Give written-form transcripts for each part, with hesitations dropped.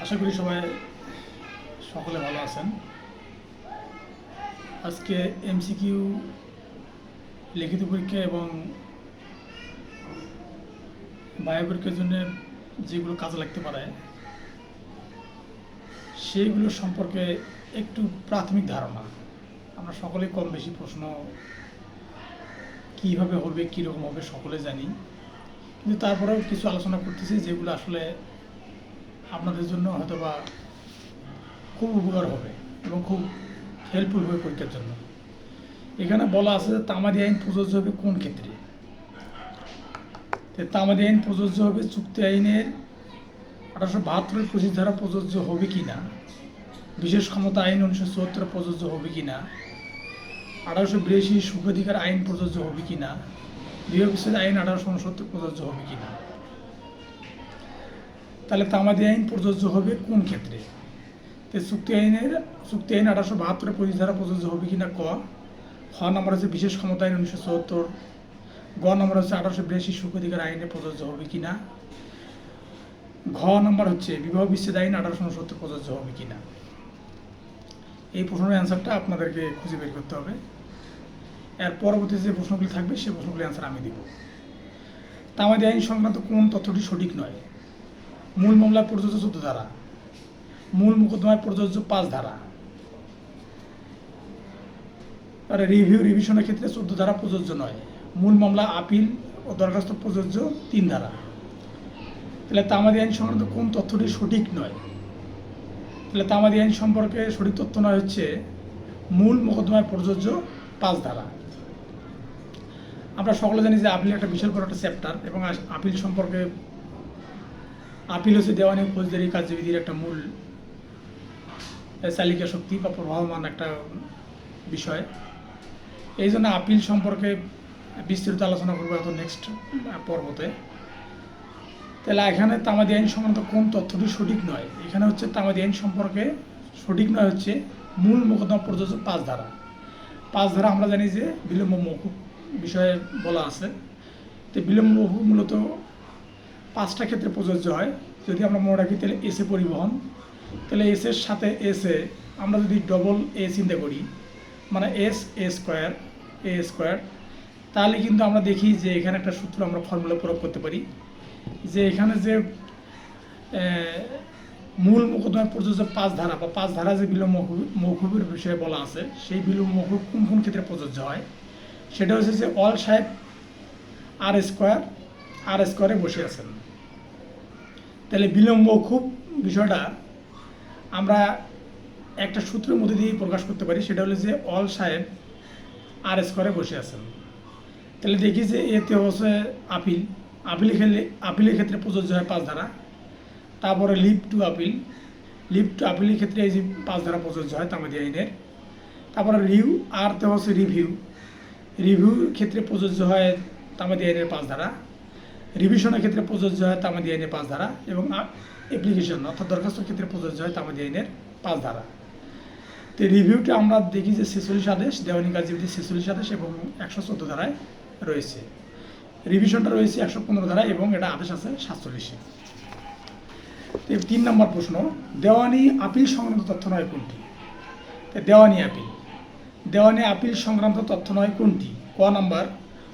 আশা করি সবাই সকলে ভালো আছেন। আজকে এমসিকিউ লিখিত পরীক্ষা এবং বায়ু পরীক্ষার জন্য যেগুলো কাজে লাগতে পারে সেইগুলো সম্পর্কে একটু প্রাথমিক ধারণা। আমরা সকলে কম বেশি প্রশ্ন কীভাবে হবে, কীরকম হবে সকলে জানি, কিন্তু তারপরেও কিছু আলোচনা করতেছি যেগুলো আসলে আপনাদের জন্য হয়তোবা খুব উপকার হবে এবং খুব হেল্পফুল হবে পরীক্ষার জন্য। এখানে বলা আছে যে তামাদি আইন প্রযোজ্য হবে কোন ক্ষেত্রে। তামাদি আইন প্রযোজ্য হবে চুক্তি আইনের 1872 25 ধারা প্রযোজ্য হবে কি না, বিশেষ ক্ষমতা আইন 1974 প্রযোজ্য হবে কি না, 1882 সুখাধিকার আইন প্রযোজ্য হবে কি না, বিবাহ বিচ্ছেদ আইন 1869 প্রযোজ্য হবে কি না। তাহলে তামাদি আইন প্রযোজ্য হবে কোন ক্ষেত্রে? চুক্তি আইন 1872 25 ধারা প্রযোজ্য হবে কিনা ক। খ নম্বর হচ্ছে বিশেষ ক্ষমতা আইন 1974। গ নম্বর হচ্ছে 1882 সুখাধিকার আইনে প্রযোজ্য হবে কিনা। ঘ নম্বর হচ্ছে বিবাহ বিচ্ছেদ আইন 1869 প্রযোজ্য হবে কিনা। এই প্রশ্নের অ্যান্সারটা আপনাদেরকে খুঁজে বের করতে হবে। এর পরবর্তী যে প্রশ্নগুলি থাকবে সেই প্রশ্নগুলি অ্যান্সার আমি দিব। তামাদি আইন সংক্রান্ত কোন তথ্যটি সঠিক নয়? মূল মামলায় প্রযোজ্য 14 ধারা, মূল মোকদ্দমায় প্রযোজ্য 5 ধারা, আর রিভিশনের ক্ষেত্রে 14 ধারা প্রযোজ্য নয়, মূল মামলা আপিল ও দরখাস্ত প্রযোজ্য 3 ধারা। তাহলে তামাদি আইন সংক্রান্ত কোন তথ্যটি সঠিক নয়? তাহলে তামাদি আইন সম্পর্কে সঠিক তথ্য নয় হচ্ছে মূল মোকদ্দমায় প্রযোজ্য 5 ধারা। আমরা সকলে জানি যে আপিল একটা বিশাল বড় একটা চ্যাপ্টার এবং আপিল সম্পর্কে আপিল হচ্ছে দেওয়ানি ফৌজদারি কার্যবিধির একটা মূল চালিকা শক্তি বা প্রবাহমান একটা বিষয়। এই জন্য আপিল সম্পর্কে বিস্তারিত আলোচনা করবো এত নেক্সট পর্বতে। তাহলে এখানে তামাদি আইন সংক্রান্ত কোন তথ্যটি সঠিক নয়? এখানে হচ্ছে তামাদি আইন সম্পর্কে সঠিক নয় হচ্ছে মূল মোকদ্দমা প্রযোজ্য 5 ধারা। 5 ধারা আমরা জানি যে বিলম্ব মওকুফ বিষয়ে বলা আছে। তো বিলম্ব মওকুফ মূলত 5টা ক্ষেত্রে প্রযোজ্য হয়। যদি আমরা মনে রাখি তাহলে এসে পরিবহন, তাহলে এসের সাথে এসে আমরা যদি ডবল এ চিন্তা করি, মানে এ স্কোয়ার, তাহলে কিন্তু আমরা দেখি যে এখানে একটা সূত্র আমরা ফর্মুলা প্রয়োগ করতে পারি যে এখানে যে মূল মোকদ্দমায় প্রযোজ্য 5 ধারা বা 5 ধারা যে বিলম্ব মওকুফের বিষয়ে বলা আছে, সেই বিলম্ব মওকুফ কোন কোন ক্ষেত্রে প্রযোজ্য হয় সেটা হচ্ছে যে অল সাহেব আর স্কোয়ারে বসে আছেন। তাহলে বিলম্ব মওকুফ বিষয়টা আমরা একটা সূত্রের মধ্যে দিয়ে প্রকাশ করতে পারি, সেটা হলো যে অল সাহেব আর স্কোয়ারে বসে আছেন। তাহলে দেখি যে এতে হচ্ছে আপিলের ক্ষেত্রে প্রযোজ্য হয় 5 ধারা। তারপরে লিভ টু আপিলের ক্ষেত্রে এই যে 5 ধারা প্রযোজ্য হয় তামাদি আইনের। তারপরে তে হচ্ছে রিভিউর ক্ষেত্রে প্রযোজ্য হয় তামাদি আইনের 5 ধারা। রিভিশনের ক্ষেত্রে প্রযোজ্য হয় তামাদি আইনের 5 ধারা এবং অ্যাপ্লিকেশন অর্থাৎ দরখাস্তের ক্ষেত্রে প্রযোজ্য হয় তামাদি আইনের 5 ধারা। তো রিভিউটা আমরা দেখি যে 46 আদেশ, দেওয়ানি কার্যবিধি 46 আদেশ এবং 114 ধারায় রয়েছে। রিভিশনটা রয়েছে 115 ধারায় এবং এটা আদেশ আছে 47-এ। 3 নম্বর প্রশ্ন, দেওয়ানি আপিল সংক্রান্ত তথ্য নয় কোনটি? দেওয়ানি আপিল সংক্রান্ত তথ্য নয় কোনটি? ক নাম্বার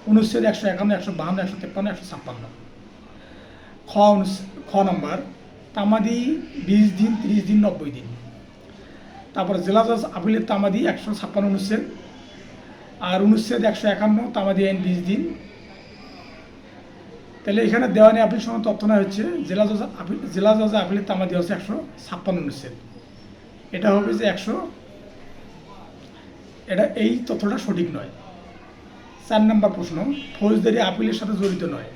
অনুচ্ছেদ 151, 152, 153, 156। খ নাম্বার তামাদি 20 দিন, 30 দিন, 90 দিন। তারপর জেলা জজ আপিলের তামাদি 156 অনুচ্ছেদ, আর অনুচ্ছেদ 151 তামাদি আইন 20 দিন। তাহলে এখানে দেওয়ানি আপিল সংক্রান্ত তথ্য নয় হচ্ছে জেলা জজ আপিলের তামাদি হচ্ছে 156 অনুচ্ছেদ। এটা হবে যে এই তথ্যটা সঠিক নয়। 4 নম্বর প্রশ্ন, ফৌজদারি আপিলের সাথে জড়িত নয়।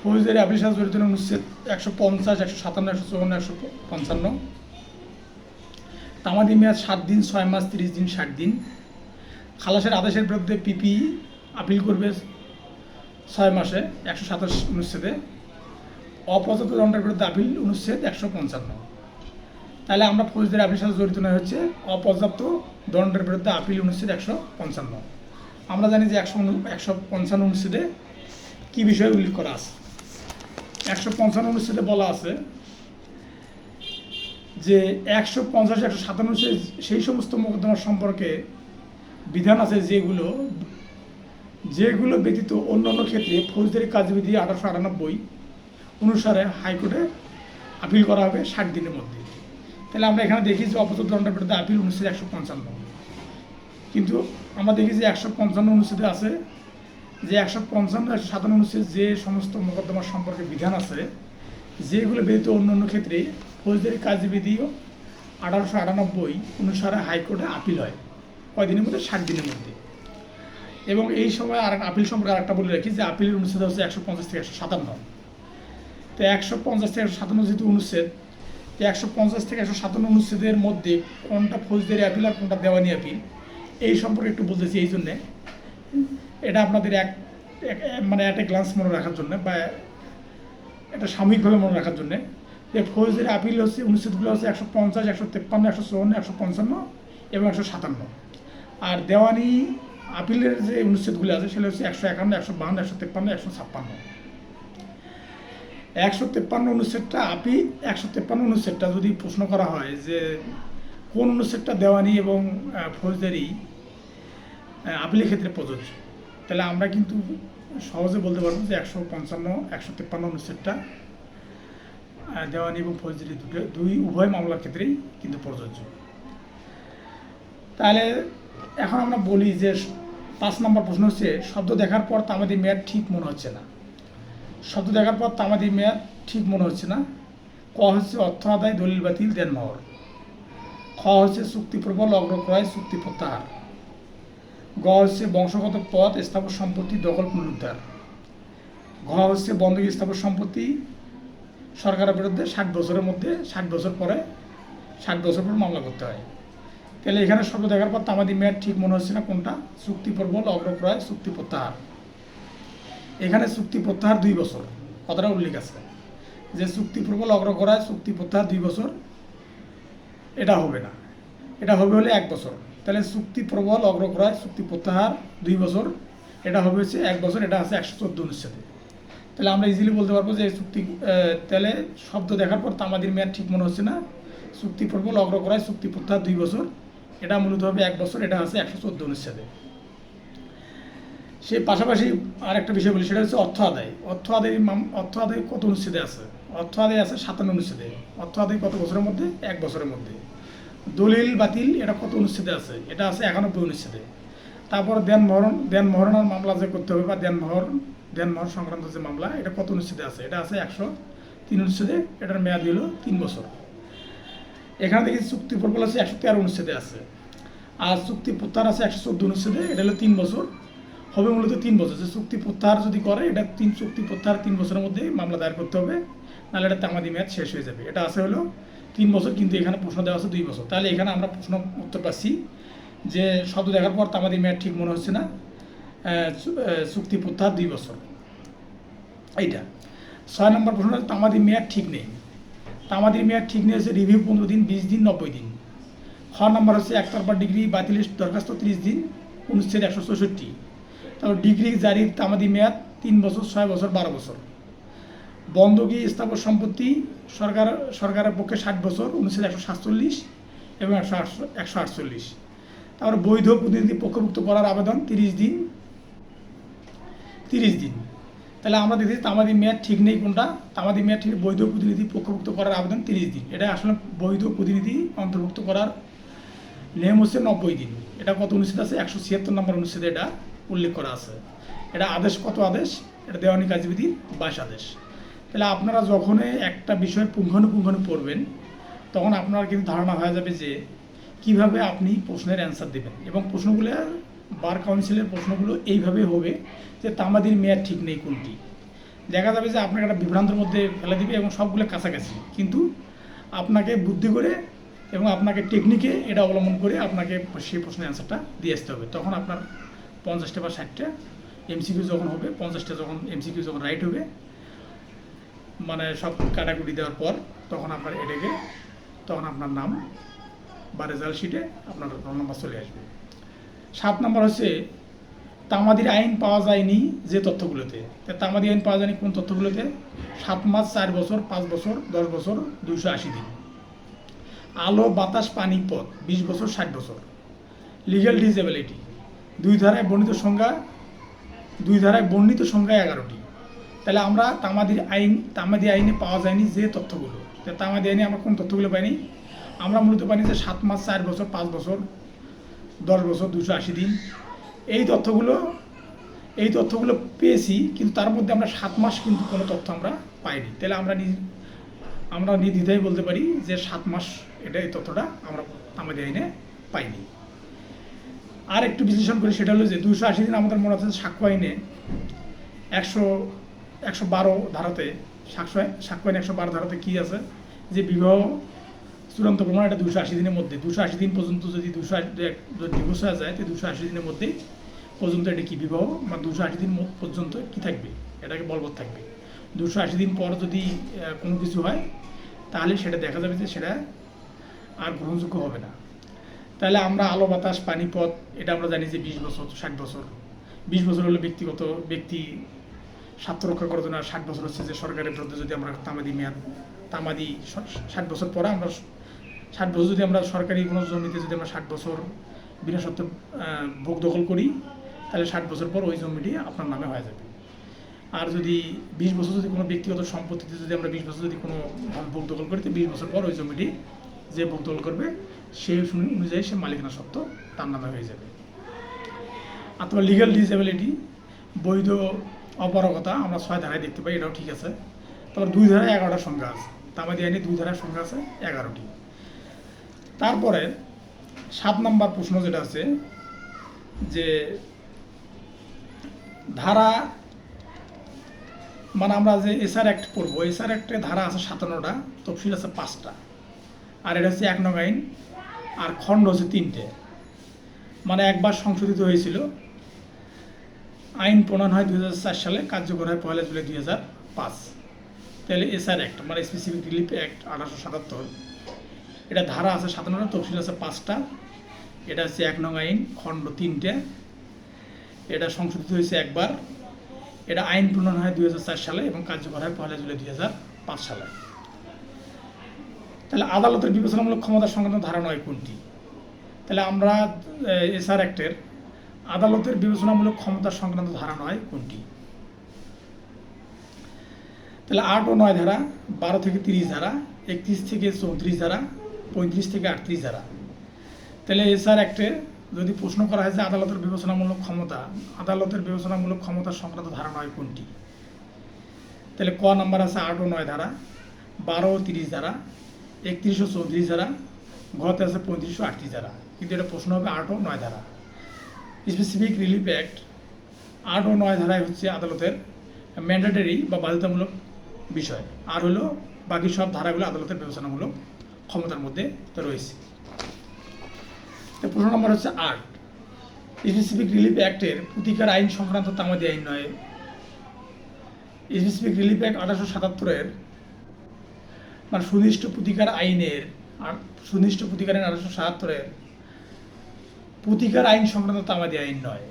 ফৌজদারি আপিলের সাথে জড়িত নয় অনুচ্ছেদ 150, 157, 154, 155। তামাদি মেয়াদ 7 দিন, 6 মাস, 30 দিন, 60 দিন। খালাসের আদেশের বিরুদ্ধে পিপি আপিল করবে 6 মাসে 127 অনুচ্ছেদে। অপর্যাপ্ত দণ্ডের বিরুদ্ধে আপিল অনুচ্ছেদ 155। তাহলে আমরা ফৌজদারি আপিলের সাথে জড়িত নয় হচ্ছে অপর্যাপ্ত দণ্ডের বিরুদ্ধে আপিল অনুচ্ছেদ 155। আমরা জানি যে 155 অনুচ্ছেদে কী বিষয়ে উল্লেখ করা আছে। 155 অনুচ্ছেদে বলা আছে যে 150 157 সেই সমস্ত মোকদ্দমা সম্পর্কে বিধান আছে যেগুলো ব্যতীত অন্যান্য ক্ষেত্রে ফৌজদারি কার্যবিধি 1898 অনুসারে হাইকোর্টে আপিল করা হবে 60 দিনের মধ্যে। তাহলে আমরা এখানে দেখি যে অপরাধ দণ্ডের বিরুদ্ধে আপিল অনুচ্ছেদ 155, কিন্তু আমরা দেখি যে 155 অনুচ্ছেদে আছে যে 155 157 অনুচ্ছেদ যে সমস্ত মোকদ্দমা সম্পর্কে বিধান আছে যেগুলো ব্যতীত অন্যান্য ক্ষেত্রে ফৌজদারি কার্যবিধি 1898 অনুসারে হাইকোর্টে আপিল হয় কয়দিনের মধ্যে? 60 দিনের মধ্যে। এবং এই সময় আর আপিল সম্পর্কে আরেকটা বলে রাখি যে আপিলের অনুচ্ছেদ হচ্ছে 150 থেকে 157। তো 150 থেকে 157 যেহেতু অনুচ্ছেদ, তো 150 থেকে 157 অনুচ্ছেদের মধ্যে কোনটা ফৌজদারি আপিল আর কোনটা দেওয়ানি আপিল এই সম্পর্কে একটু বলতেছি। এই জন্যে এটা আপনাদের মানে একটা গ্লান্স মনে রাখার জন্য বা এটা সাময়িকভাবে মনে রাখার জন্যে যে ফৌজদারি আপিল হচ্ছে অনুচ্ছেদগুলো হচ্ছে 150, 153, 154, 155 এবং 157। আর দেওয়ানি আপিলের যে অনুচ্ছেদগুলো আছে সেগুলো হচ্ছে 151, 152, 153, 156। 153 অনুচ্ছেদটা 153 অনুচ্ছেদটা যদি প্রশ্ন করা হয় যে কোন অনুচ্ছেদটা দেওয়ানি এবং ফৌজদারি আপিলের ক্ষেত্রে প্রযোজ্য, তাহলে আমরা কিন্তু সহজে বলতে পারবো যে 155, 153 অনুচ্ছেদটা দেওয়ানি এবং ফৌজদারি উভয় মামলার ক্ষেত্রেই কিন্তু প্রযোজ্য। তাহলে এখন আমরা বলি যে 5 নম্বর প্রশ্ন হচ্ছে শব্দ দেখার পর তামাদি মেয়াদ ঠিক মনে হচ্ছে না। শব্দ দেখার পর তামাদি মেয়াদ ঠিক মনে হচ্ছে না। ক হচ্ছে অর্থ আদায়, দলিল বাতিল, দেনমোহর। খ হচ্ছে চুক্তি প্রবল, অগ্রক্রয়, চুক্তি প্রত্যাহার। গ হচ্ছে বংশগত পদ, স্থাবর সম্পত্তি দখল পুনরুদ্ধার। ঘ হচ্ছে বন্দী স্থাবর সম্পত্তি সরকারের বিরুদ্ধে 60 বছরের মধ্যে 60 বছর পর মামলা করতে হয়। তাহলে এখানে শব্দ দেখার পর তামাদি মেয়াদ ঠিক মনে হচ্ছে না কোনটা? চুক্তি প্রবল, অগ্রক্রয়, চুক্তি প্রত্যাহার। এখানে চুক্তি প্রত্যাহার 2 বছর কথাটা উল্লেখ আছে যে চুক্তি প্রবল, অগ্রক্রয়, চুক্তি প্রত্যাহার 2 বছর, এটা হবে না, এটা হবে হলে 1 বছর। তাহলে চুক্তি প্রবল, অগ্রক্রয়, চুক্তি প্রত্যাহার 2 বছর, এটা হবে হচ্ছে 1 বছর। এটা আছে 114 অনুচ্ছেদে। তাহলে আমরা ইজিলি বলতে পারবো যে তাহলে শব্দ দেখার পর তামাদির মেয়াদ ঠিক মনে হচ্ছে না, চুক্তি প্রবল, অগ্রক্রয়, চুক্তি প্রত্যাহার 2 বছর, এটা মূলত হবে 1 বছর। এটা আছে 114 অনুচ্ছেদে। সে পাশাপাশি আর একটা বিষয় বলি, সেটা হচ্ছে অর্থ আদায়। অর্থ আদায় কত অনুচ্ছেদে আছে? অর্থ আদায় আছে 57 অনুচ্ছেদে। অর্থ আদায় কত বছরের মধ্যে? 1 বছরের মধ্যে। দলিল বাতিল এটা কত অনুচ্ছেদে আছে? এটা আছে 91 অনুচ্ছেদে। তারপর দেনমোহরণের মামলা যে করতে হবে বা দেনমোহর সংক্রান্ত যে মামলা, এটা কত অনুচ্ছেদে আছে? এটা আছে 103 অনুচ্ছেদে। এটার মেয়াদ হলো 3 বছর। এখানে দেখি চুক্তি প্রবল আছে 113 অনুচ্ছেদে আছে, আর চুক্তি প্রত্যাহার আছে 114 অনুচ্ছেদে। এটা হলো 3 বছর, হবে মূলত 3 বছর। যে চুক্তি প্রত্যাহার যদি করে, এটা চুক্তি প্রত্যাহার 3 বছরের মধ্যে মামলা দায়ের করতে হবে, নাহলে এটা তামাদি মেয়াদ শেষ হয়ে যাবে। এটা আছে হলো 3 বছর, কিন্তু এখানে প্রশ্ন দেওয়া আছে 2 বছর। তাহলে এখানে আমরা প্রশ্ন উত্তর পাচ্ছি যে শব্দ দেখার পর তামাদি মেয়াদ ঠিক মনে হচ্ছে না, চুক্তি প্রত্যাহার 2 বছর। এইটা 6 নম্বর প্রশ্ন হচ্ছে তামাদি মেয়াদ ঠিক নেই। তামাদির মেয়াদ ঠিক নেই হচ্ছে রিভিউ 15 দিন, 20 দিন, 90 দিন। খ নম্বর হচ্ছে একতরফা ডিগ্রি বাতিলের দরখাস্ত 30 দিন, অনুচ্ছেদ 164। তারপর ডিগ্রি জারির তামাদি মেয়াদ 3 বছর, 6 বছর, 12 বছর। বন্ধকি স্থাবর সম্পত্তি সরকারের পক্ষে 60 বছর, অনুচ্ছেদ 147 এবং 148। তারপর বৈধ প্রতিনিধি পক্ষভুক্ত করার আবেদন 30 দিন। তাহলে আমরা দেখছি তামাদি মেয়াদ ঠিক নেই কোনটা? তামাদি মেয়াদ ঠিক, বৈধ প্রতিনিধি পক্ষভুক্ত করার আবেদন 30 দিন। এটা আসলে বৈধ প্রতিনিধি অন্তর্ভুক্ত করার নিয়ম হচ্ছে 90 দিন। এটা কত অনুচ্ছেদ আছে? 176 নম্বর অনুচ্ছেদে এটা উল্লেখ করা আছে। এটা আদেশ কত আদেশ? এটা দেওয়ানি কার্যবিধির 22 আদেশ। তাহলে আপনারা যখনই একটা বিষয় পুঙ্খানুপুঙ্খানু পড়বেন, তখন আপনার কিন্তু ধারণা হয়ে যাবে যে কিভাবে আপনি প্রশ্নের অ্যান্সার দেবেন। এবং প্রশ্নগুলো বার কাউন্সিলের প্রশ্নগুলো এইভাবে হবে যে তামাদির মেয়াদ ঠিক নেই কোনটি। দেখা যাবে যে আপনাকে একটা বিভ্রান্তের মধ্যে ফেলে দিবে এবং সবগুলো কাছাকাছি, কিন্তু আপনাকে বুদ্ধি করে এবং আপনাকে টেকনিকে এটা অবলম্বন করে আপনাকে সেই প্রশ্নের অ্যান্সারটা দিয়ে আসতে হবে। তখন আপনার 50টা বা 60টা এমসিকিউ যখন হবে, 50টা যখন এমসিকিউ যখন রাইট হবে, মানে সব কাটাকুটি দেওয়ার পর, তখন আপনার তখন আপনার নাম বা রেজাল্ট শিটে আপনার রোল নাম্বার চলে আসবে। 7 নম্বর হচ্ছে তামাদির আইন পাওয়া যায়নি যে তথ্যগুলোতে। তামাদি আইন পাওয়া যায়নি কোন তথ্যগুলোতে? 7 মাস, 4 বছর, 5 বছর, 10 বছর, 280 দিন। আলো বাতাস পানি পথ 20 বছর 60 বছর। লিগ্যাল ডিসেবিলিটি দুই ধারায় বর্ণিত সংজ্ঞা 11টি। তাহলে আমরা তামাদি আইনে পাওয়া যায়নি যে তথ্যগুলো, তামাদি আইনে আমরা কোন তথ্যগুলো পাইনি? আমরা মূলত পাইনি যে 7 মাস 4 বছর 5 বছর 10 বছর 280 দিন। এই তথ্যগুলো পেয়েছি, কিন্তু তার মধ্যে আমরা 7 মাস কিন্তু কোনো তথ্য আমরা পাইনি। তাহলে আমরা নির্দ্বিধায় বলতে পারি যে 7 মাস এই তথ্যটা আমরা তামাদি আইনে পাইনি। আর একটু বিশ্লেষণ করি, সেটা হলো যে 280 দিন আমাদের মনে হচ্ছে সাক্ষ্য আইনে 112 ধারাতে, সাক্ষ্য আইনে 112 ধারাতে কী আছে যে বিবাহ চূড়ান্ত প্রমাণ এটা 280 দিনের মধ্যে, 280 দিন পর্যন্ত যদি ডিভোর্স হয়ে যায় তো 280 দিনের মধ্যে পর্যন্ত এটা কি বিবাহ, বা 280 দিন পর্যন্ত কি থাকবে, এটাকে বলবৎ থাকবে। 280 দিন পর যদি কোনো কিছু হয় তাহলে সেটা দেখা যাবে যে সেটা আর গ্রহণযোগ্য হবে না। তাহলে আমরা আলো বাতাস পানি পথ এটা আমরা জানি যে 20 বছর 60 বছর। 20 বছর হলো ব্যক্তি স্বার্থ রক্ষা করার জন্য, আর 60 বছর হচ্ছে যে সরকারের বিরুদ্ধে যদি আমরা তামাদি 60 বছর পরে আমরা 60 বছর যদি আমরা সরকারি কোনো জমিতে যদি আমরা 60 বছর বিনা শর্তে ভোগ দখল করি, তাহলে 60 বছর পর ওই জমিটি আপনার নামে হয়ে যাবে। আর যদি 20 বছর যদি কোনো ব্যক্তিগত সম্পত্তিতে যদি আমরা 20 বছর যদি কোনো ভোগ দখল করি, তো 20 বছর পর ওই জমিটি যে ভোগ দখল করবে সেই অনুযায়ী সে মালিকানা সত্ত্ব তার নামে হয়ে যাবে। আর তোমার লিগ্যাল ডিসেবিলিটি বৈধ অপারগতা আমরা 6 ধারায় দেখতে পাই, এটাও ঠিক আছে। তারপর 2 ধারায় 11টা সংখ্যা আছে, তামাদি আইনে 2 ধারায় সংখ্যা আছে 11টি। তারপরে 7 নম্বর প্রশ্ন যেটা আছে যে ধারা, মানে আমরা যে এসআর অ্যাক্ট পড়বো, এসআর অ্যাক্টে ধারা আছে 57টা, তফসিল আছে 5টা, আর এটা হচ্ছে 1 নং আইন, আর খণ্ড হচ্ছে 3টে। মানে একবার সংশোধিত হয়েছিল, আইন প্রণয়ন হয় 2004 সালে, কার্যকর হয় 1 জুলাই 2005। তাহলে এসআর অ্যাক্ট মানে স্পেসিফিক রিলিফ অ্যাক্ট 1877, এটা ধারা আছে 57টা, তফসিল আছে 5টা। এটা হচ্ছে 1 নং আইন, খণ্ড 3টে, এটা সংশোধিত হয়েছে একবার। এটা আইন প্রণয়ন হয় 2004 সালে এবং কার্যকর হয় 1 জুলাই 2005 সালে। তাহলে আদালতের বিবেচনামূলক ক্ষমতা সংক্রান্ত ধারা 9 কোনটি? তাহলে আমরা এসআর অ্যাক্টের আদালতের বিবেচনামূলক ক্ষমতা সংক্রান্ত ধারা 9 কোনটি? তাহলে 8 ও 9 ধারা, 12 থেকে 30 ধারা, 31 থেকে 34 ধারা, 35 থেকে 38 ধারা। তাহলে এসআর অ্যাক্টে যদি প্রশ্ন করা হয় যে আদালতের বিবেচনামূলক ক্ষমতা সংক্রান্ত ধারা 9 কোনটি? তাহলে ক নাম্বার আছে 8 ও 9 ধারা, 12 ও 30 ধারা, 31 ও 34 ধারা, ঘতে আছে 35 ও 38 ধারা। কিন্তু এটা প্রশ্ন হবে 8 ও 9 ধারা। স্পেসিফিক রিলিফ অ্যাক্ট 8 ও 9 ধারায় হচ্ছে আদালতের ম্যান্ডেটরি বা বাধ্যতামূলক বিষয়, আর হলো বাকি সব ধারাগুলো আদালতের বিবেচনামূলক ক্ষমতার মধ্যে রয়েছে। প্রশ্ন নম্বর হচ্ছে 8, স্পেসিফিক রিলিফ অ্যাক্টের প্রতিকার আইন সংক্রান্ত তামাদি আইন নয়। স্পেসিফিক রিলিফ অ্যাক্ট 1877-এর মানে সুনির্দিষ্ট প্রতিকার আইনের 1877-এর প্রতিকার আইন সংক্রান্ত তামাদি আইন নয়।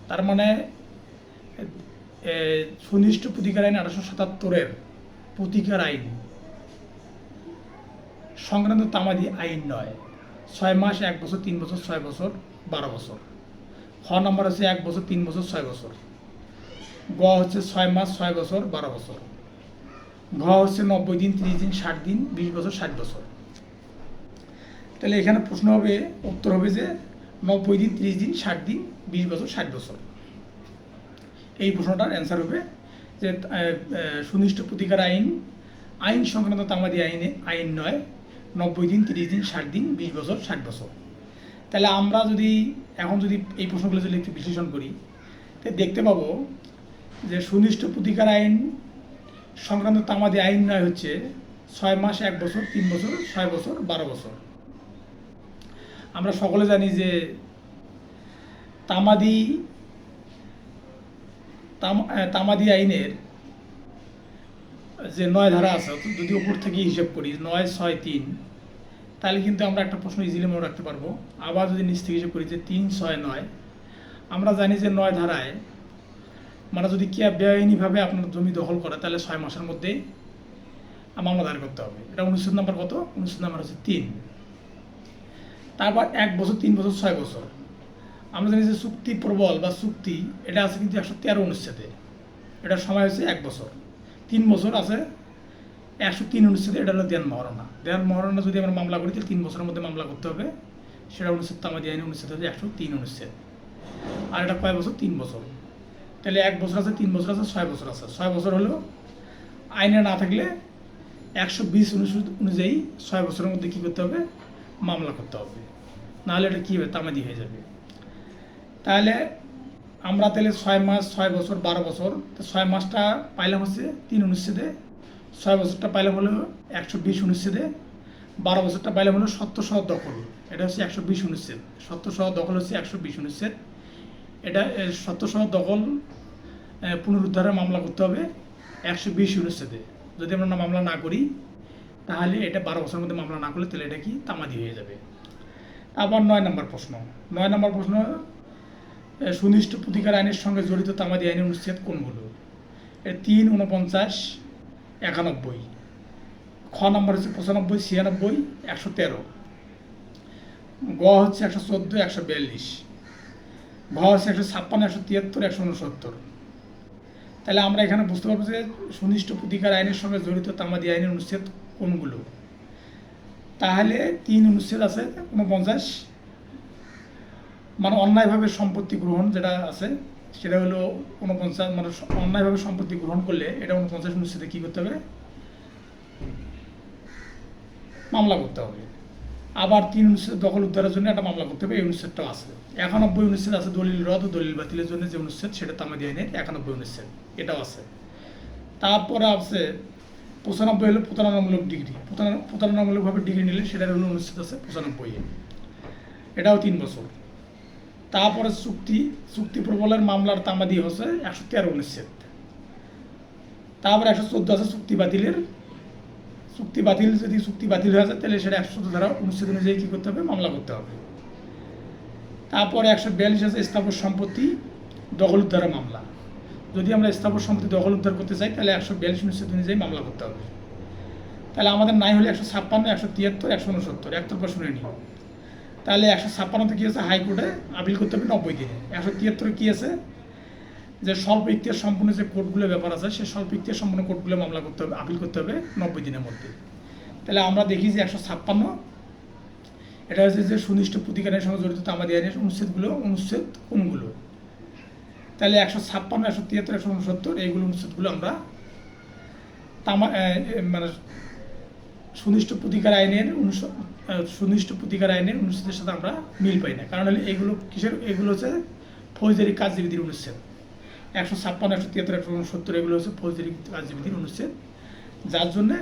তার মানে সুনির্দিষ্ট প্রতিকার আইন 1877-এর প্রতিকার আইন সংক্রান্ত তামাদি আইন নয়। 6 মাস 1 বছর 3 বছর 6 বছর 12 বছর। খ নম্বর হচ্ছে 1 বছর 3 বছর 6 বছর। গ হচ্ছে 6 মাস 6 বছর 12 বছর। ঘ হচ্ছে 90 দিন 30 দিন 60 দিন 20 বছর 60 বছর। তাহলে এখানে প্রশ্ন হবে, উত্তর হবে যে 90 দিন 30 দিন 60 দিন 20 বছর 60 বছর। এই প্রশ্নটার অ্যান্সার হবে যে সুনির্দিষ্ট প্রতিকার আইন সংক্রান্ত তামাদি আইন নয়, 90 দিন 30 দিন 60 দিন 20 বছর 60 বছর। তাহলে আমরা এখন যদি এই প্রশ্নগুলো যদি একটু বিশ্লেষণ করি, তাহলে দেখতে পাবো যে সুনির্দিষ্ট প্রতিকার আইন সংক্রান্ত তামাদি আইন নয় হচ্ছে 6 মাস 1 বছর 3 বছর 6 বছর 12 বছর। আমরা সকলে জানি যে তামাদি আইনের যে 9 ধারা আছে, যদি উপর থেকে হিসাব করি 9, 6, 3, তাহলে কিন্তু আমরা একটা প্রশ্ন ইজিলি মনে রাখতে পারবো। আবার যদি নিচ থেকে হিসাব করি যে 3, 6, 9, আমরা জানি যে 9 ধারায় মানে যদি কে বেআইনিভাবে আপনার জমি দখল করে তাহলে 6 মাসের মধ্যে মামলা দায়ের করতে হবে। এটা অনুচ্ছেদ নাম্বার কত? অনুচ্ছেদ নাম্বার হচ্ছে 3। তারপর 1 বছর, 3 বছর, 6 বছর। আমরা জানি যে চুক্তি প্রবল বা চুক্তি এটা আছে কিন্তু 113 অনুচ্ছেদে, এটার সময় হচ্ছে 1 বছর। 3 বছর আছে 103 অনুচ্ছেদে, এটা হলো দেন মহারণা। দেন মহারণা যদি আমরা মামলা করি তাহলে 3 বছরের মধ্যে মামলা করতে হবে, সেটা অনুচ্ছেদ তামাদি আইন অনুচ্ছেদ হচ্ছে 103 অনুচ্ছেদ। আর এটা কয় বছর? 3 বছর। তাহলে 1 বছর আছে, 3 বছর আছে, 6 বছর আছে। 6 বছর হলো আইনে না থাকলে 120 অনুচ্ছেদ অনুযায়ী 6 বছরের মধ্যে কী করতে হবে? মামলা করতে হবে, নাহলে এটা কী হবে? তামাদি হয়ে যাবে। তাহলে আমরা তাহলে 6 মাস, 6 বছর, 12 বছর, তো 6 মাসটা পাইলাম হচ্ছে 3 অনুচ্ছেদে, 6 বছরটা পাইলাম হলো 120 অনুচ্ছেদে, 12 বছরটা পাইলাম হলো সত্ত্বসহ দখল, এটা হচ্ছে 120 অনুচ্ছেদ। সত্ত্বসহ দখল হচ্ছে 120 অনুচ্ছেদ। এটা সত্ত্বসহ দখল পুনরুদ্ধারের মামলা করতে হবে 120 অনুচ্ছেদে। যদি আমরা মামলা না করি তাহলে এটা 12 বছরের মধ্যে মামলা না করলে তাহলে এটা কি? তামাদি হয়ে যাবে। আবার 9 নম্বর প্রশ্ন। 9 নম্বর প্রশ্ন, সুনির্দিষ্ট প্রতিকার আইনের সঙ্গে জড়িত তামাদি আইনের অনুচ্ছেদ কোনগুলো? 3, 49, 91। খ নম্বর হচ্ছে 95, 96, 113। গ হচ্ছে 114, 142। ঘ হচ্ছে 156, 173, 169। তাহলে আমরা এখানে বুঝতে পারবো যে সুনির্দিষ্ট প্রতিকার আইনের সঙ্গে জড়িত তামাদি আইনের অনুচ্ছেদ কোনগুলো। তাহলে 3 অনুচ্ছেদ আছে 49, মানে অন্যায়ভাবে সম্পত্তি গ্রহণ যেটা আছে সেটা হলো 49, মানে অন্যায়ভাবে সম্পত্তি গ্রহণ করলে এটা 49 অনুচ্ছেদে কী করতে হবে? মামলা করতে হবে। আবার 3 অনুচ্ছেদ দখল উদ্ধারের জন্য একটা মামলা করতে হবে, এই অনুচ্ছেদটাও আছে। 91 অনুচ্ছেদ আছে দলিল রদ ও দলিল বাতিলের জন্য যে অনুচ্ছেদ, সেটা তামাদি আইনের 91 অনুচ্ছেদ, এটাও আছে। তারপরে আছে 95 হলো প্রতারণামূলক ডিগ্রি, প্রতারণামূলকভাবে ডিগ্রি নিলে সেটার হলো অনুচ্ছেদ আছে 95-এ, এটাও 3 বছর। তারপরে চুক্তি প্রবলের মামলার তামাদি হচ্ছে 113 অনুচ্ছেদ। তারপরে 114 আছে চুক্তি বাতিলের। যদি চুক্তি বাতিল হয়ে যায় তাহলে সেটা 114 ধারা অনুচ্ছেদ অনুযায়ী কী করতে হবে? মামলা করতে হবে। তারপরে 142 আছে স্থাবর সম্পত্তি দখল উদ্ধারের মামলা। যদি আমরা স্থাবর সম্পত্তি দখল উদ্ধার করতে চাই তাহলে 142 অনুচ্ছেদ অনুযায়ী মামলা করতে হবে। তাহলে আমাদের নাই হলে 156, 173, 169, একতরফা শুনে নিই। তাহলে 156-তে কী আছে? হাইকোর্টে আপিল করতে হবে 90 দিনে। 173-এ কী আছে? যে স্বল্প ইখতিয়ার সম্পূর্ণ যে কোর্টগুলো ব্যাপার আছে, সেই স্বল্প ইখতিয়ার সম্পূর্ণ কোর্টগুলো মামলা করতে হবে, আপিল করতে হবে 90 দিনের মধ্যে। তাহলে আমরা দেখি যে 156, এটা হচ্ছে যে সুনির্দিষ্ট প্রতিকারের সঙ্গে জড়িত তামাদি আইনের অনুচ্ছেদ কোনগুলো? তাহলে 156, 173, 169 এইগুলো অনুচ্ছেদগুলো আমরা মানে সুনির্দিষ্ট প্রতিকার আইনের অনুচ্ছেদের সাথে আমরা মিল পাই না। কারণ হলে এগুলো হচ্ছে ফৌজদারি কার্যবিধির অনুচ্ছেদ। 156, 173, 169 এগুলো হচ্ছে ফৌজদারি কার্যবিধির অনুচ্ছেদ, যার জন্যে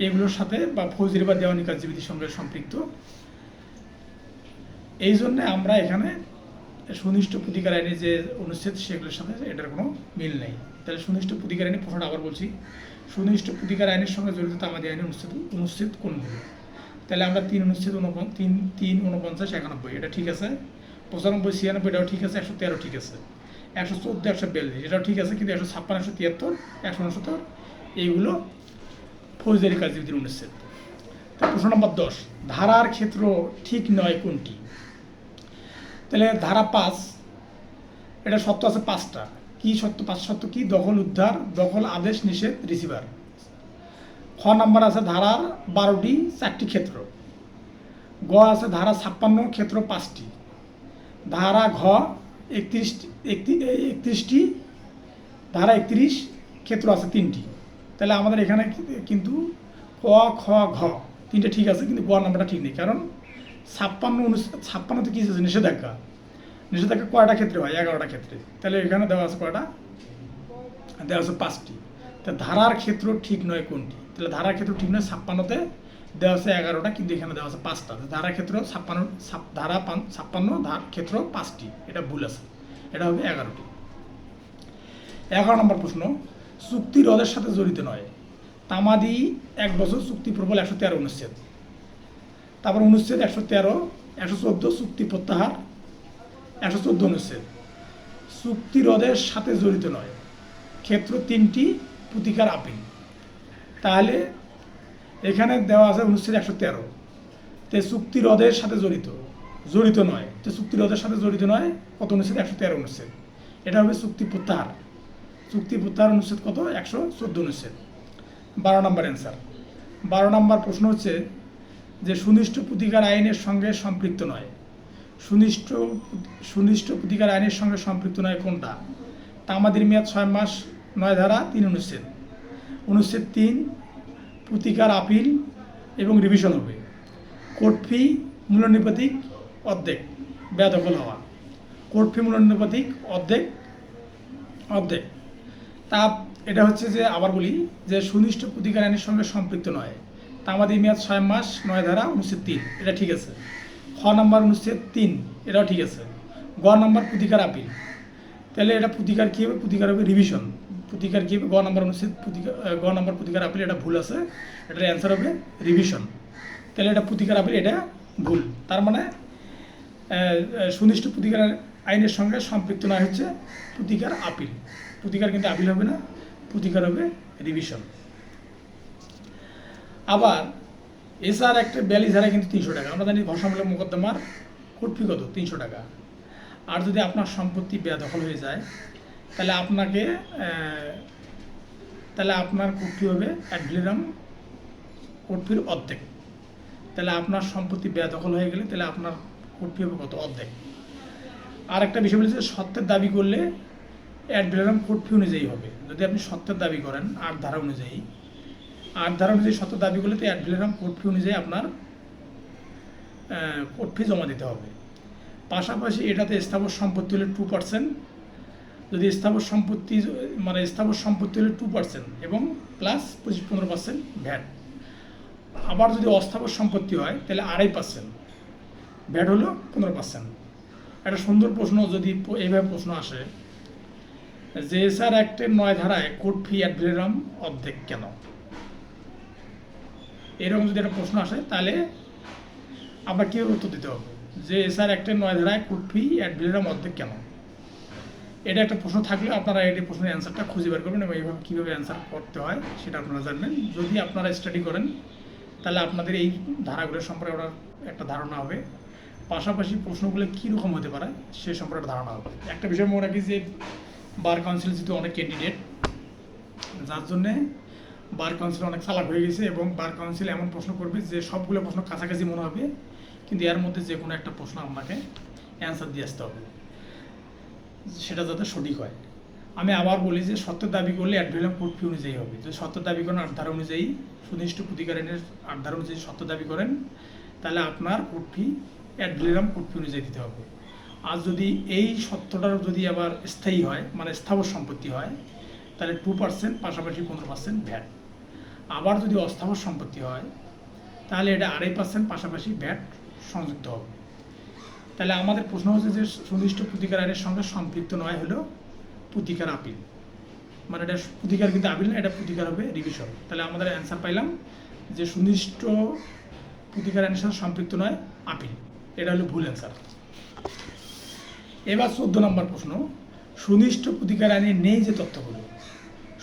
এগুলোর সাথে বা ফৌজদারি বা দেওয়ানি কার্যবিধির সঙ্গে সম্পৃক্ত। এই জন্যে আমরা এখানে সুনির্দিষ্ট প্রতিকার আইনের যে অনুচ্ছেদ সেগুলোর সাথে এটার কোনো মিল নেই। তাহলে সুনির্দিষ্ট প্রতিকার আইনের প্রশ্নটা আবার বলছি, সুনির্দিষ্ট প্রতিকার আইনের সঙ্গে জড়িত তামাদি আইনের অনুচ্ছেদ কোনগুলো? তাহলে আমরা 3 অনুচ্ছেদ 3, 49, 91 এটা ঠিক আছে, 95, 96 এটাও ঠিক আছে, 113 ঠিক আছে, 114, 142 এটাও ঠিক আছে, কিন্তু 156, 173, 169 এইগুলো ফৌজদারি কার্যবিধির অনুচ্ছেদ। প্রশ্ন নম্বর 10, ধারার ক্ষেত্র ঠিক নয় কোনটি? তাহলে ধারা 5, এটা সত্য আছে 5টা। কি সত্য? 5 সত্য কি? দখল উদ্ধার, দখল আদেশ, নিষেধ, রিসিভার। খ নাম্বার আছে ধারার 12টি 4টি ক্ষেত্র। গ আছে ধারা 56 ক্ষেত্র 5টি। ধারা ঘ 31টি, ধারা 31 ক্ষেত্র আছে 3টি। তাহলে আমাদের এখানে কিন্তু ক, খ, ঘ 3টে ঠিক আছে, কিন্তু গ নাম্বারটা ঠিক নেই। কারণ 56তে কী আছে? নিষেধাজ্ঞা। নিষেধাজ্ঞা কয়টা ক্ষেত্রে হয়? 11টা ক্ষেত্রে। তাহলে এখানে দেওয়া আছে কয়টা? দেওয়া আছে 5টি। তা ধারার ক্ষেত্র ঠিক নয় কোনটি? তাহলে ধারার ক্ষেত্র ঠিক নয় 56তে দেওয়া আছে 11টা, কিন্তু এখানে দেওয়া আছে 5টা। ধারার ক্ষেত্র 56, ধারা 56 ক্ষেত্র 5টি, এটা ভুল আছে, এটা হবে 11টি। 11 নম্বর প্রশ্ন, চুক্তি রদের সাথে জড়িত নয়। তামাদি 1 বছর, চুক্তি প্রবল 113 অনুচ্ছেদ। তারপর অনুচ্ছেদ 113, 114 চুক্তি প্রত্যাহার, 114 অনুচ্ছেদ। চুক্তি রদের সাথে জড়িত নয় ক্ষেত্র 3টি, প্রতিকার আপিল। তাহলে এখানে দেওয়া আছে অনুচ্ছেদ 113, তে চুক্তি রদের সাথে জড়িত নয়, তো চুক্তি রদের সাথে জড়িত নয় কত অনুচ্ছেদ? 113 অনুচ্ছেদ। এটা হবে চুক্তি প্রত্যাহার। চুক্তি প্রত্যাহার অনুচ্ছেদ কত? 114 অনুচ্ছেদ। 12 নম্বর অ্যান্সার। 12 নম্বর প্রশ্ন হচ্ছে যে সুনিষ্ঠ প্রতিকার আইনের সঙ্গে সম্পৃক্ত নয়। সুনিষ্ঠ প্রতিকার আইনের সঙ্গে সম্পৃক্ত নয় কোনটা? তামাদির মেয়াদ 6 মাস, 9 ধারা 3 অনুচ্ছেদ। অনুচ্ছেদ 3 প্রতিকার আপিল এবং রিভিশন হবে। কোর্ট ফি মূল্যনিপাতিক অর্ধেক, বেদখল হওয়া। কোর্ট ফি মূল্যনিপাতিক অর্ধেক। তা এটা হচ্ছে যে আবার বলি যে সুনিষ্ঠ প্রতিকার আইনের সঙ্গে সম্পৃক্ত নয়। তামাদি মেয়াদ 6 মাস, 9 ধারা অনুচ্ছেদ 3, এটা ঠিক আছে। খ নম্বর অনুচ্ছেদ 3, এটাও ঠিক আছে। গ নম্বর প্রতিকার আপিল, তাহলে এটা প্রতিকার কী হবে? প্রতিকার হবে রিভিশন। প্রতিকার কী হবে? গ নম্বর অনুচ্ছেদ গ নম্বর প্রতিকার আপিল, এটা ভুল আছে, এটার অ্যান্সার হবে রিভিশন। তাহলে এটা প্রতিকার আপিল, এটা ভুল। তার মানে সুনিষ্ঠ প্রতিকার আইনের সঙ্গে সম্পৃক্ত নয় হচ্ছে প্রতিকার আপিল। প্রতিকার কিন্তু আপিল হবে না, প্রতিকার হবে রিভিশন। আবার এসআর একটা 42 ধারায় কিন্তু 300 টাকা। আমরা জানি ভাষামূলক মোকদ্দমার কোর্ট ফি কত? 300 টাকা। আর যদি আপনার সম্পত্তি বেদখল হয়ে যায় তাহলে আপনার কোর্ট ফি হবে অ্যাড ভ্যালিরাম কোর্ট ফির অর্ধেক। তাহলে আপনার সম্পত্তি বেদখল হয়ে গেলে তাহলে আপনার কোর্ট ফি হবে কত? অর্ধেক। আর একটা বিষয় বলেছে সত্ত্বের দাবি করলে অ্যাড ভ্যালিরাম কোর্ট ফি অনুযায়ী হবে। যদি আপনি সত্ত্বের দাবি করেন 8 ধারা অনুযায়ী সত্ত্বের দাবি করলে তো অ্যাড ভ্যালিরাম কোর্ট ফি অনুযায়ী আপনার কোর্ট ফি জমা দিতে হবে। পাশাপাশি এটাতে স্থাবর সম্পত্তি হলে 2%, যদি স্থাবর সম্পত্তি হলে 2% এবং প্লাস 15% ভ্যাট। আবার যদি অস্থাবর সম্পত্তি হয় তাহলে 2.5%, ভ্যাট হলো 15%। একটা সুন্দর প্রশ্ন যদি এইভাবে প্রশ্ন আসে যে এসআর অ্যাক্টের 9 ধারায় কোর্ট ফি অ্যাড ভ্যালিরাম অর্ধেক কেন? এরকম যদি একটা প্রশ্ন আসে তাহলে আপনার কীভাবে উত্তর দিতে হবে যে এসআর অ্যাক্টের 9 ধারায় কোর্ট ফি অ্যাড ভ্যালিরাম অর্ধেক কেন? এটা একটা প্রশ্ন থাকলে আপনারা এই প্রশ্নের অ্যান্সারটা খুঁজে বের করবেন এবং এইভাবে কীভাবে অ্যান্সার করতে হয় সেটা আপনারা জানবেন। যদি আপনারা স্টাডি করেন তাহলে আপনাদের এই ধারাগুলোর সম্পর্কে একটা ধারণা হবে। পাশাপাশি প্রশ্নগুলো কীরকম হতে পারে সে সম্পর্কে ধারণা হবে। একটা বিষয় মনে রাখি যে বার কাউন্সিল যেহেতু অনেক ক্যান্ডিডেট, যার জন্যে বার কাউন্সিল অনেক চালাক হয়ে গেছে এবং বার কাউন্সিল এমন প্রশ্ন করবে যে সবগুলো প্রশ্ন কাছাকাছি মনে হবে, কিন্তু এর মধ্যে যে কোনো একটা প্রশ্ন আপনাকে অ্যান্সার দিয়ে আসতে হবে, সেটা যাতে সঠিক হয়। আমি আবার বলি যে সত্ত্বের দাবি করলে অ্যাড ভ্যালিরাম কোর্ট ফি অনুযায়ী হবে। যদি সত্ত্বের দাবি করেন 8 ধারা অনুযায়ী, সুনিষ্ঠ প্রতিকার আইনের 8 ধারা অনুযায়ী সত্ত্বের দাবি করেন তাহলে আপনার court fee ad valorem court fee অনুযায়ী দিতে হবে। আর যদি এই সত্যটার যদি আবার স্থায়ী হয় মানে স্থাবর সম্পত্তি হয় তাহলে 2% পাশাপাশি 15% ভ্যাট। আবার যদি অস্থাবর সম্পত্তি হয় তাহলে এটা 2.5% পাশাপাশি ভ্যাট সংযুক্ত হবে। তাহলে আমাদের প্রশ্ন হচ্ছে যে সুনিষ্ঠ প্রতিকার আইনের সঙ্গে সম্পৃক্ত নয় হলো প্রতিকার আপিল, মানে এটা প্রতিকার কিন্তু আপিল না, এটা প্রতিকার হবে রিভিশন। তাহলে আমাদের অ্যান্সার পাইলাম যে সুনিষ্ঠ প্রতিকার আইনের সঙ্গে সম্পৃক্ত নয় আপিল, এটা হলো ভুল অ্যান্সার। এবার 14 নম্বর প্রশ্ন, সুনিষ্ঠ প্রতিকার আইনে নেই যে তথ্যগুলো,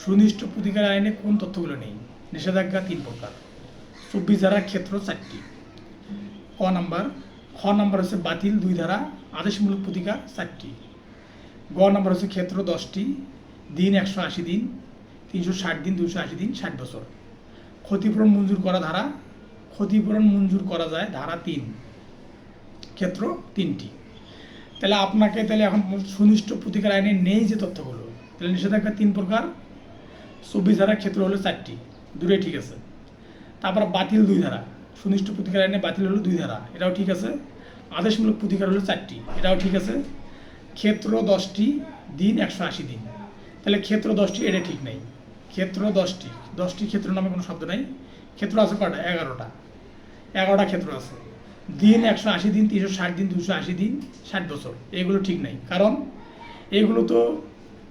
সুনিষ্ঠ প্রতিকার আইনে কোন তথ্যগুলো নেই? নিষেধাজ্ঞা 3 প্রকার, 24 ধারার ক্ষেত্র 4টি। খ নম্বর হচ্ছে বাতিল 2 ধারা আদেশমূলক প্রতিকার 4টি। গ নম্বর হচ্ছে ক্ষেত্র 10টি, দিন 180 দিন, 360 দিন, 280 দিন, 60 বছর। ক্ষতিপূরণ মঞ্জুর করা ধারা, ক্ষতিপূরণ মঞ্জুর করা যায় ধারা 3, ক্ষেত্র 3টি। তাহলে আপনাকে তাহলে এখন সুনিষ্ঠ প্রতিকার আইনে নেই যে তথ্যগুলো, তাহলে নিষেধাজ্ঞা 3 প্রকার, 24 ধারার ক্ষেত্র হলো 4টি, দুটোই ঠিক আছে। তারপর বাতিল 2 ধারা, সুনিষ্ঠ প্রতিকার আইনে বাতিল হলো 2 ধারা, এটাও ঠিক আছে। আদেশমূলক প্রতিকার হলো 4টি, এটাও ঠিক আছে। ক্ষেত্র 10টি, দিন 180 দিন, তাহলে ক্ষেত্র 10টি এটা ঠিক নেই। ক্ষেত্র 10টি ক্ষেত্র নামে কোনো শব্দ নাই। ক্ষেত্র আছে কটা? 11টা ক্ষেত্র আছে। দিন 180 দিন, 360 দিন, 280 দিন, 60 বছর, এগুলো ঠিক নাই। কারণ এগুলো তো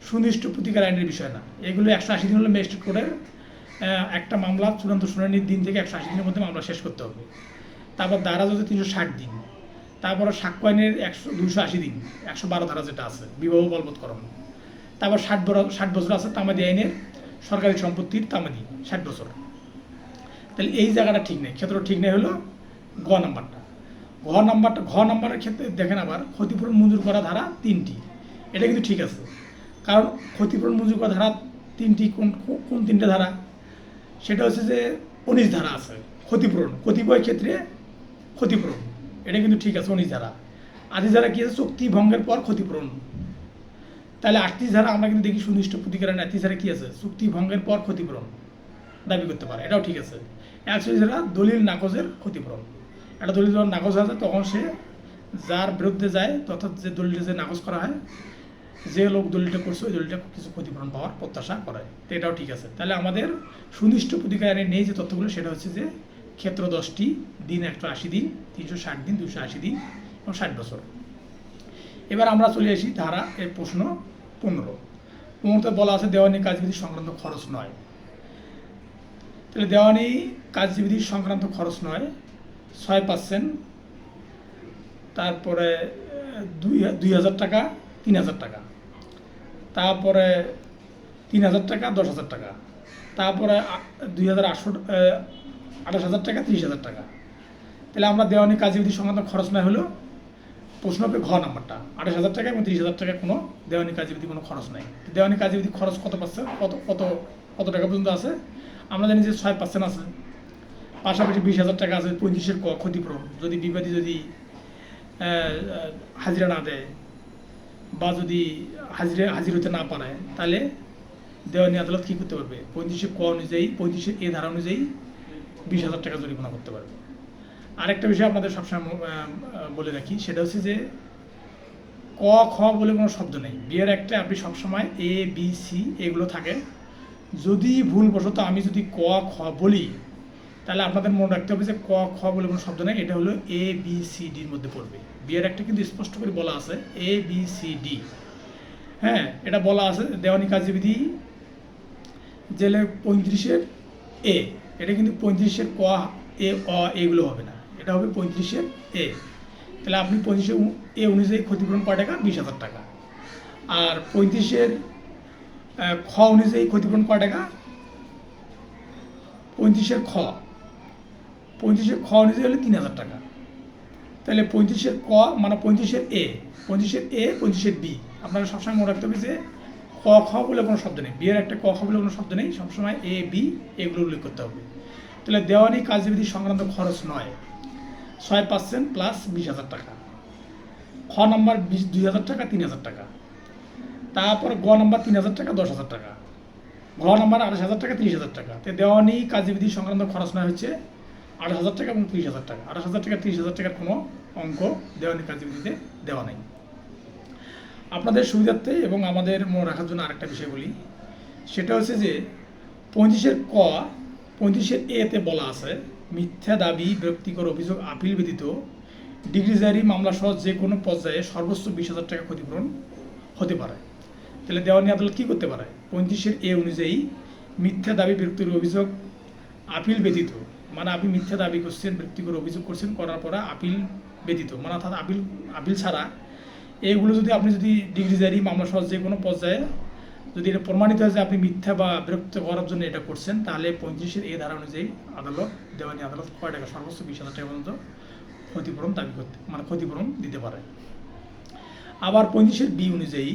সুনিষ্ঠ প্রতিকার আইনের বিষয় না। এগুলো 180 দিন হলো ম্যাজিস্ট্রেট কোর্টের একটা মামলা চূড়ান্ত শুনানির দিন থেকে 180 দিনের মধ্যে মামলা শেষ করতে হবে। তারপর ধারা যদি 360 দিন, তারপরে সাক্ষ্য আইনের 280 দিন, 112 ধারা যেটা আছে বিবাহ বলবৎকরণ। তারপর 60 বছর আছে তামাদি আইনের সরকারি সম্পত্তির তামাদি 60 বছর। তাহলে এই জায়গাটা ঠিক নেই, ক্ষেত্র ঠিক নেই হলো ঘ নাম্বারটা। ঘ নাম্বারের ক্ষেত্রে দেখেন আবার ক্ষতিপূরণ মঞ্জুর করা ধারা 3টি, এটা কিন্তু ঠিক আছে, কারণ ক্ষতিপূরণ মঞ্জুর করা ধারা 3টি। কোন 3টে ধারা? সেটা হচ্ছে যে 19 ধারা আছে ক্ষতিপূরণ, কতিপয় ক্ষেত্রে ক্ষতিপূরণ, এটা কিন্তু ঠিক আছে 19 ধারা। আদি ধারা কি আছে? চুক্তি ভঙ্গের পর ক্ষতিপূরণ। তাহলে 38 ধারা আমরা কিন্তু দেখি সুনির্দিষ্ট প্রতিকারের 38 ধারা কি আছে? চুক্তি ভঙ্গের পর ক্ষতিপূরণ দাবি করতে পারে, এটাও ঠিক আছে। 41 ধারা দলিল নাকচের ক্ষতিপূরণ। একটা দলিল যখন নাকচ হয় তখন সে যার বিরুদ্ধে যায়, অর্থাৎ যে দলিলটা যে নাকচ করা হয়, যে লোক দলিলটা করছে ওই দলিলটা কিছু ক্ষতিপূরণ পাওয়ার প্রত্যাশা করে, তো এটাও ঠিক আছে। তাহলে আমাদের সুনির্দিষ্ট প্রতিকারে নেই যে তথ্যগুলো, সেটা হচ্ছে যে ক্ষেত্র 10টি, দিন 180 দিন, 360 দিন, 280 দিন এবং 60 বছর। এবার আমরা চলে আসি ধারা এর প্রশ্ন 15তে বলা আছে দেওয়ানি কাজবিধি সংক্রান্ত খরচ নয়। তাহলে দেওয়ানি কাজবিধি সংক্রান্ত খরচ নয় 6%, তারপরে 2000 টাকা, 3000 টাকা, তারপরে 3000 টাকা, 10,000 টাকা, তারপরে 28,000 টাকা, 30,000 টাকা। তাহলে আমরা দেওয়ানি কাজবিধি সংক্রান্ত খরচ নয় হলো প্রশ্ন হবে ঘ নাম্বারটা। 28,000 টাকা এবং 30,000 টাকা কোনো দেওয়ানি কাজবিধি কোনো খরচ নাই। দেওয়ানি কাজবিধি খরচ কত পার্সেন্ট, কত টাকা পর্যন্ত আছে? আমরা জানি যে 6% আছে, পাশাপাশি 20,000 টাকা আছে 35-এর ক ক্ষতিপূরণ। যদি বিবাদী যদি হাজিরা না দেয় বা যদি হাজির হতে না পারে, তাহলে দেওয়ানি আদালত কী করতে পারবে? 35-এর ক অনুযায়ী, 35-এর এ ধারা অনুযায়ী 20,000 টাকা জরিমানা করতে পারবে। আরেকটা বিষয় আপনাদের সবসময় বলে রাখি, সেটা হচ্ছে যে ক খ বলে কোনো শব্দ নেই। বিয়ের একটা আপনি সবসময় এ বি সি এগুলো থাকে। যদি ভুলবশত আমি যদি ক খ বলি, তাহলে আপনাদের মনে রাখতে হবে যে ক খ বলে কোনো শব্দ নেই, এটা হলো এ বি সি ডির মধ্যে পড়বে। বিয়ের একটা কিন্তু স্পষ্ট করে বলা আছে এ বি সি ডি। হ্যাঁ, এটা বলা আছে দেওয়ানি কাজবিধি জেলে 35-এর এ, এটা কিন্তু 35-এর ক এ অ এগুলো হবে না, এটা হবে 35-এর এ। তাহলে আপনি 35-এর এ অনুযায়ী ক্ষতিপূরণ কয় টাকা? 20,000 টাকা। আর 35-এর খ অনুযায়ী ক্ষতিপূরণ কয় টাকা? 35-এর খ অনুযায়ী হলে 3,000 টাকা। তাহলে 35-এর ক মানে 35-এর এ, 35-এর বি। আপনারা সবসময় মনে রাখতে হবে যে ক খ বলে কোনো শব্দ নেই, বিয়ের একটা ক খ বলে কোনো শব্দ নেই, সবসময় এ বি এগুলো উল্লেখ করতে হবে। তাহলে দেওয়ানি কাজবিধি সংক্রান্ত খরচ নয় 6% প্লাস 20,000 টাকা। খ নাম্বার 2,000 টাকা, 3,000 টাকা, তারপর গ নাম্বার 3,000 টাকা, 10,000 টাকা, ঘ নাম্বার 28,000 টাকা, 30,000 টাকা। তো দেওয়ানি কাজবিধি সংক্রান্ত খরচ নয় হচ্ছে 28,000 টাকা এবং 30,000 টাকা। 28,000 টাকা, 30,000 টাকার কোনো অঙ্ক দেওয়ানি কাজবিধিতে দেওয়া নেই। আপনাদের সুবিধার্থে এবং আমাদের মনে রাখার জন্য আরেকটা বিষয় বলি, সেটা হচ্ছে যে 35-এর ক, 35-এর এতে বলা আছে মিথ্যা দাবি, ব্যক্তিগত অভিযোগ, আপিল ব্যতীত ডিগ্রিজারি মামলা সহ যে কোনো পর্যায়ে সর্বোচ্চ 20,000 টাকা ক্ষতিপূরণ হতে পারে। তাহলে দেওয়ানি আদালত কী করতে পারে? 35-এর এ অনুযায়ী মিথ্যা দাবি, ব্যক্তিগত অভিযোগ, আপিল ব্যতীত, মানে আপনি মিথ্যা দাবি করছেন, ব্যক্তিগত অভিযোগ করছেন, করার পরে আপিল ব্যতীত, মানে অর্থাৎ আপিল ছাড়া এইগুলো যদি আপনি যদি ডিগ্রিজারি মামলা সহ যে কোনো পর্যায়ে যদি এটা প্রমাণিত হয় যে আপনি মিথ্যা বা বিরক্ত করার জন্য এটা করছেন, তাহলে 35-এর এই ধারা অনুযায়ী আদালত, দেওয়ানি আদালত কয় টাকা? সর্বোচ্চ 20,000 টাকা পর্যন্ত ক্ষতিপূরণ দাবি করতে, মানে ক্ষতিপূরণ দিতে পারে। আবার 35-এর বি অনুযায়ী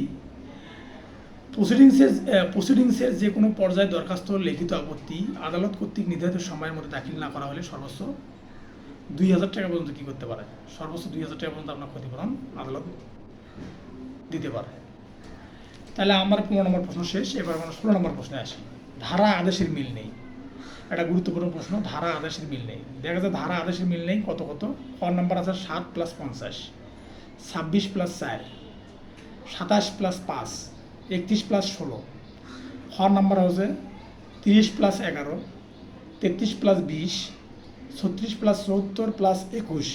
প্রসিডিংসের যে কোনো পর্যায়ে দরখাস্ত, লিখিত আপত্তি আদালত কর্তৃক নির্ধারিত সময়ের মধ্যে দাখিল না করা হলে সর্বোচ্চ 2,000 টাকা পর্যন্ত কী করতে পারে? সর্বোচ্চ 2,000 টাকা পর্যন্ত আপনার ক্ষতিপূরণ আদালত দিতে পারে। তাহলে আমার 15 নম্বর প্রশ্ন শেষ। এবার আমরা 16 নম্বর প্রশ্নে আসি। ধারা আদেশের মিল নেই, একটা গুরুত্বপূর্ণ প্রশ্ন। ধারা আদেশের মিল নেই, দেখা যায় ধারা আদেশের মিল নেই কত কত। ক নাম্বার আছে 7 + 50, 26 + 4, 27 + 5, 31 + 16। খ নাম্বার হচ্ছে 30 + 11, 33 + 20, 36 + 74 + 21,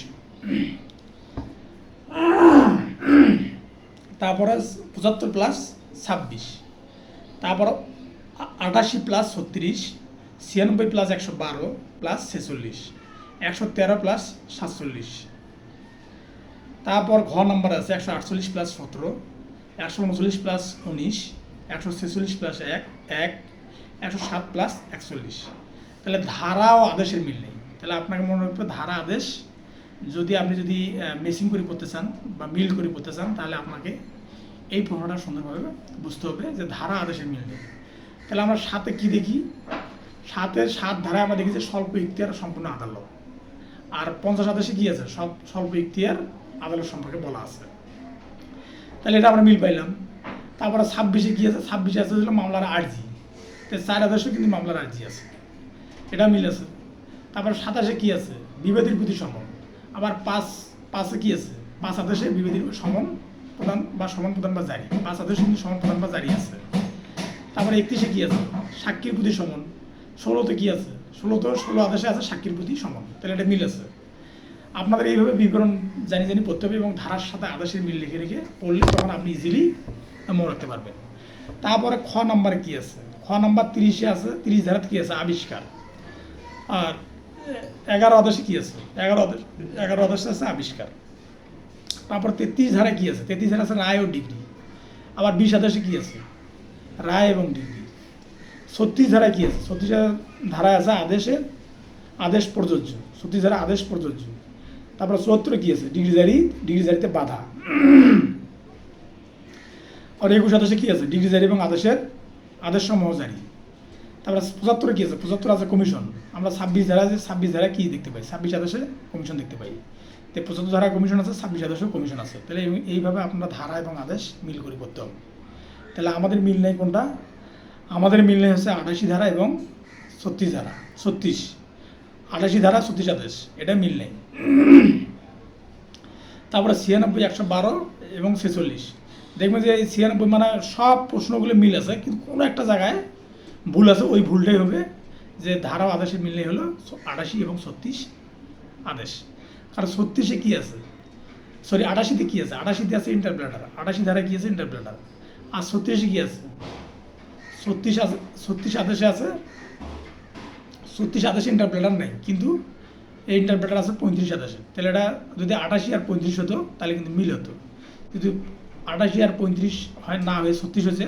তারপরে 75 + 26, তারপর 88 + 36, 96 + 112 + 46, 113 + 47। তারপর ঘ নাম্বার আছে 148 + 17, 139 + 19, 146 + 1, 107 + 41। তাহলে ধারা ও আদেশের মিল নেই। তাহলে আপনাকে মনে রাখতে হবে ধারা আদেশ যদি আপনি যদি মেসিং করে পড়তে চান বা মিল করে পড়তে চান, তাহলে আপনাকে এই প্রশ্নটা সুন্দরভাবে বুঝতে হবে যে ধারা আদেশের মিল নেই। তাহলে আমরা সাথে কি দেখি, সাত ধারায় আমরা দেখি যে স্বল্প ইখতিয়ার সম্পূর্ণ আদালত, আর 50 আদেশে কি আছে, সব স্বল্প ইখতিয়ার আদালত সম্পর্কে বলা আছে। তাহলে এটা আমরা মিল পাইলাম। তারপরে 26-এ কি আছে, 26-এ আছে হলো মামলার আর্জি, তো 4 আদেশে কিন্তু মামলার আর্জি আছে, এটা মিল আছে। তারপরে 27-এ কি আছে, বিবাদীর প্রতি সমন। আবার 5-এ কি আছে, 5 আদেশে বিবাদীর সমন প্রদান বা সমন প্রদান বা জারি, 5 আদেশে কিন্তু সমন প্রদান বা জারি আছে। তারপরে 31-এ কি আছে, সাক্ষীর প্রতি সমন। 16-তে কি আছে, 16 আদেশে আছে সাক্ষীর প্রতি সমন, তাহলে এটা মিল আছে। আপনাদের এইভাবে বিবরণ জানি পড়তে হবে এবং ধারার সাথে আদেশের মিল লিখে রেখে পড়লে তখন আপনি ইজিলি মনে রাখতে পারবেন। তারপরে খ নাম্বারে কি আছে, খ নাম্বার 30-এ আছে, 30 ধারাতে কি আছে, আবিষ্কার। আর 11 আদেশে কি আছে, 11 আদেশে আছে আবিষ্কার। তারপর 33 ধারায় কি আছে, 33 ধারা আছে রায় ও ডিগ্রি। আবার 20 আদেশে কি আছে, রায় এবং ডিগ্রি। 36 ধারায় কি আছে, 36 ধারায় আছে আদেশ প্রযোজ্য, 36 ধারা আদেশ প্রযোজ্য। তারপরে 74-এ কি আছে, ডিগ্রি জারিতে বাধা। আর 21 আদেশে কি আছে, ডিগ্রি জারি এবং আদেশ সমূহ জারি। তারপরে 75-এ কি আছে, 75 আছে কমিশন। আমরা 26 ধারা কি দেখতে পাই, 26 আদেশে কমিশন দেখতে পাই। তো 75 ধারা কমিশন আছে, 26 আদেশেও কমিশন আছে। তাহলে এইভাবে আপনারা ধারা এবং আদেশ মিল করে করতে হবে। তাহলে আমাদের মিল নেই কোনটা, আমাদের মিল নেই হচ্ছে 88 ধারা এবং 36 ধারা, 88 ধারা 36 আদেশ, এটা মিল নেই। তারপরে 96, 112 এবং 46 দেখবেন যে এই 96 মানে সব প্রশ্নগুলো মিল আছে, কিন্তু কোনো একটা জায়গায় ভুল আছে, ওই ভুলটাই হবে যে ধারা আদেশের মিল নেই হলো 88 এবং 36 আদেশ। কারণ 36-এ কি আছে, 88-তে কি আছে, 88-তে আছে ইন্টারপ্রেটার, 88 ধারায় কি আছে ইন্টারপ্রেটার। আর 36-এ কি আছে, 36 আদেশে আছে, 36 আদেশে ইন্টারপ্রেটার নেই, কিন্তু এই ইন্টারপ্রেটার আছে 35 আদেশে। তাহলে এটা যদি 88 আর 35 হতো তাহলে কিন্তু মিল হতো, কিন্তু 88 আর 35 হয় না হয়ে 36 হয়েছে,